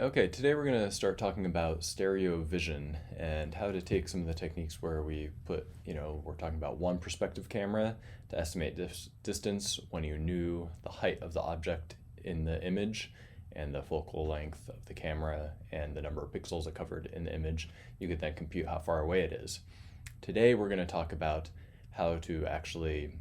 Okay, today we're going to start talking about stereo vision and how to take some of the techniques where we put, we're talking about one perspective camera to estimate distance when you knew the height of the object in the image and the focal length of the camera and the number of pixels it covered in the image. You could then compute how far away it is. Today we're going to talk about how to actually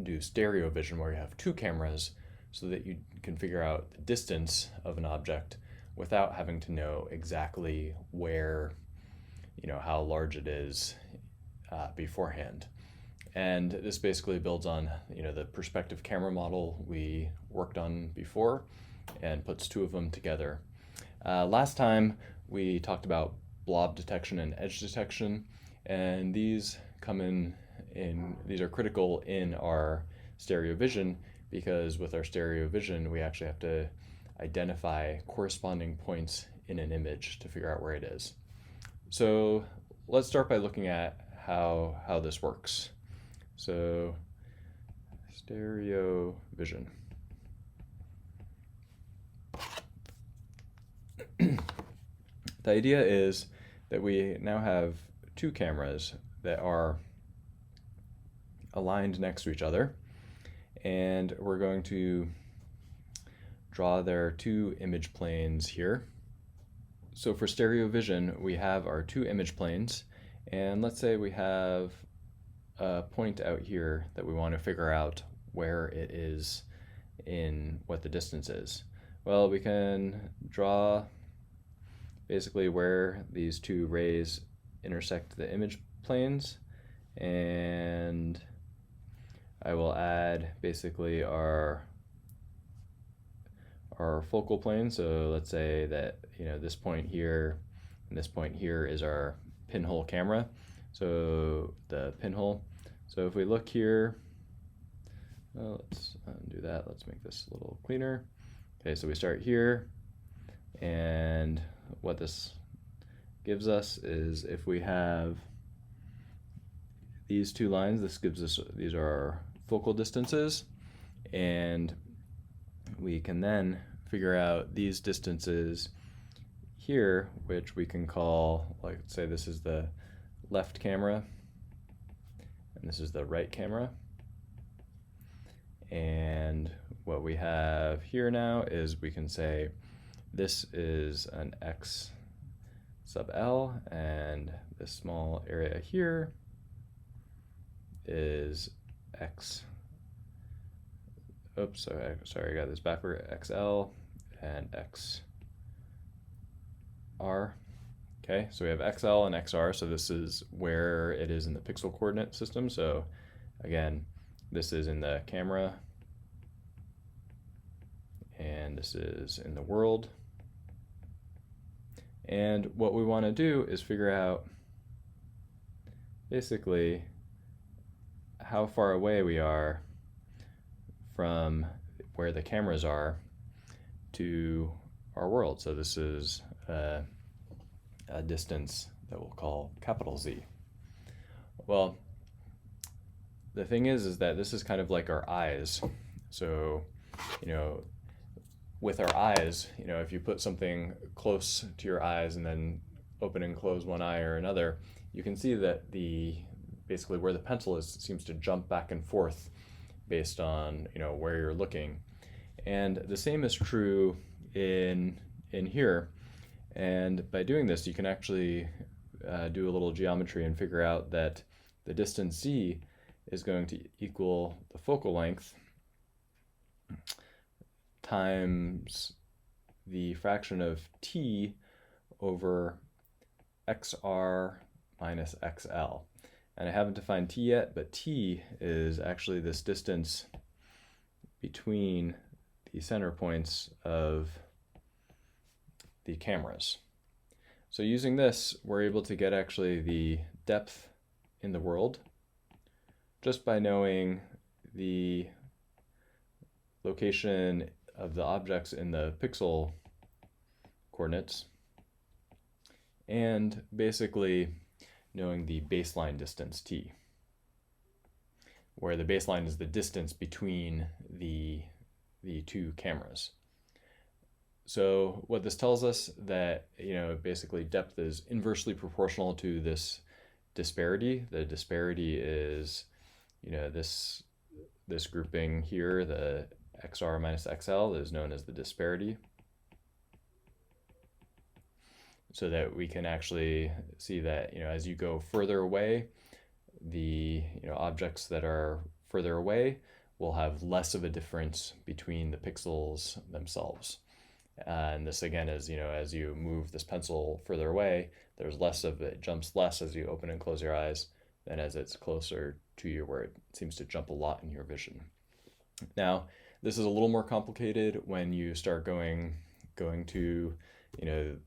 do stereo vision where you have two cameras so that you can figure out the distance of an object without having to know exactly where, how large it is beforehand. And this basically builds on, the perspective camera model we worked on before and puts two of them together. Last time we talked about blob detection and edge detection, and these come in these are critical in our stereo vision because with our stereo vision we actually have to identify corresponding points in an image to figure out where it is. So let's start by looking at how this works. So stereo vision. The idea is that we now have two cameras that are aligned next to each other, and we're going to draw their two image planes here. So for stereo vision, we have our two image planes, and let's say we have a point out here that we want to figure out where it is in what the distance is. Well, we can draw basically where these two rays intersect the image planes, and I will add basically our focal plane. So let's say that this point here and this point here is our pinhole camera. So the pinhole. So if we look here, well, let's undo that. Let's make this a little cleaner. Okay, so we start here, and what this gives us is if we have these two lines, this gives us, these are our focal distances, and we can then figure out these distances here, which we can call, like, say this is the left camera and this is the right camera. And what we have here now is we can say this is an x sub L, and this small area here is x, oops, sorry, I got this backward, XL and XR. Okay, so we have XL and XR, so this is where it is in the pixel coordinate system. So again, this is in the camera, and this is in the world. And what we want to do is figure out basically how far away we are from where the cameras are to our world. So this is a distance that we'll call capital Z. Well, the thing is that this is kind of like our eyes. So, with our eyes, if you put something close to your eyes and then open and close one eye or another, you can see that basically where the pencil is seems to jump back and forth based on where you're looking. And the same is true in here. And by doing this, you can actually do a little geometry and figure out that the distance Z is going to equal the focal length times the fraction of t over xr minus xl. And I haven't defined t yet, but t is actually this distance between the center points of the cameras. So using this, we're able to get actually the depth in the world just by knowing the location of the objects in the pixel coordinates, and basically knowing the baseline distance t, where the baseline is the distance between the two cameras. So what this tells us that, basically depth is inversely proportional to this disparity. The disparity is, this grouping here, the XR minus XL, is known as the disparity. So that we can actually see that, as you go further away, the objects that are further away will have less of a difference between the pixels themselves. And this again is, as you move this pencil further away, there's less of it, jumps less as you open and close your eyes than as it's closer to you, where it seems to jump a lot in your vision. Now, this is a little more complicated when you start going to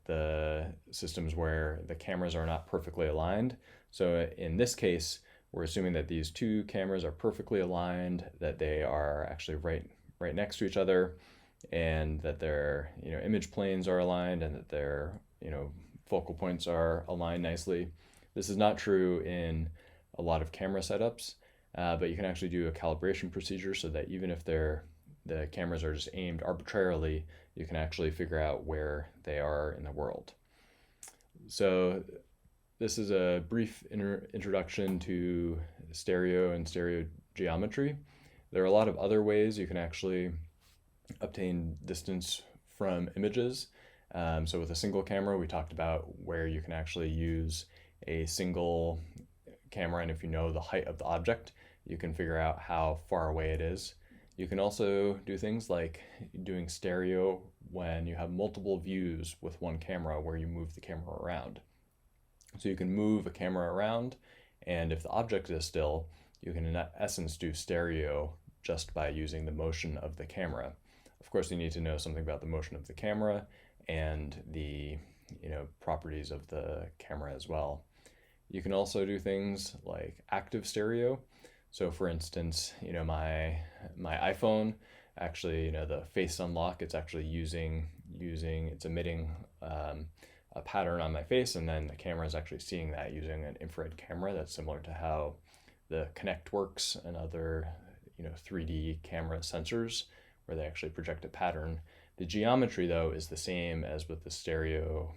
the systems where the cameras are not perfectly aligned. So in this case, we're assuming that these two cameras are perfectly aligned, that they are actually right next to each other, and that their image planes are aligned, and that their focal points are aligned nicely. This is not true in a lot of camera setups, but you can actually do a calibration procedure so that even if the cameras are just aimed arbitrarily, you can actually figure out where they are in the world. So this is a brief introduction to stereo and stereo geometry. There are a lot of other ways you can actually obtain distance from images. So with a single camera, we talked about where you can actually use a single camera, and if you know the height of the object, you can figure out how far away it is. You can also do things like doing stereo when you have multiple views with one camera, where you move the camera around. So you can move a camera around, and if the object is still, you can in essence do stereo just by using the motion of the camera. Of course, you need to know something about the motion of the camera and the properties of the camera as well. You can also do things like active stereo. So for instance, my iPhone, actually, the face unlock, it's actually it's emitting a pattern on my face, and then the camera is actually seeing that using an infrared camera. That's similar to how the Kinect works and other 3D camera sensors, where they actually project a pattern. The geometry, though, is the same as with the stereo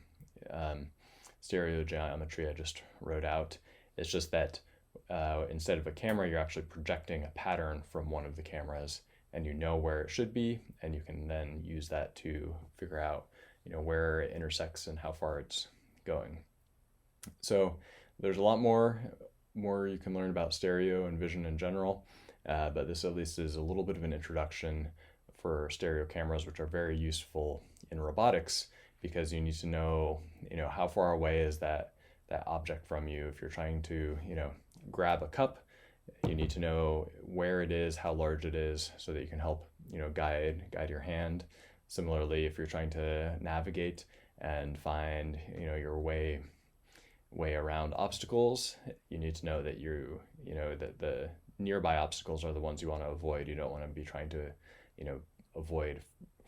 geometry I just wrote out. It's just that instead of a camera, you're actually projecting a pattern from one of the cameras, and you know where it should be, and you can then use that to figure out where it intersects and how far it's going. So there's a lot more you can learn about stereo and vision in general, but this at least is a little bit of an introduction for stereo cameras, which are very useful in robotics, because you need to know how far away is that object from you. If you're trying to grab a cup, you need to know where it is, how large it is, so that you can help guide your hand. Similarly, if you're trying to navigate and find your way around obstacles, you need to know that that the nearby obstacles are the ones you want to avoid. You don't want to be trying to avoid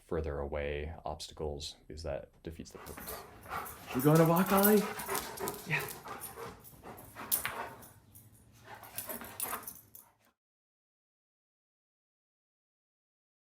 further away obstacles, because that defeats the purpose. You going to walk, Ollie? Yeah.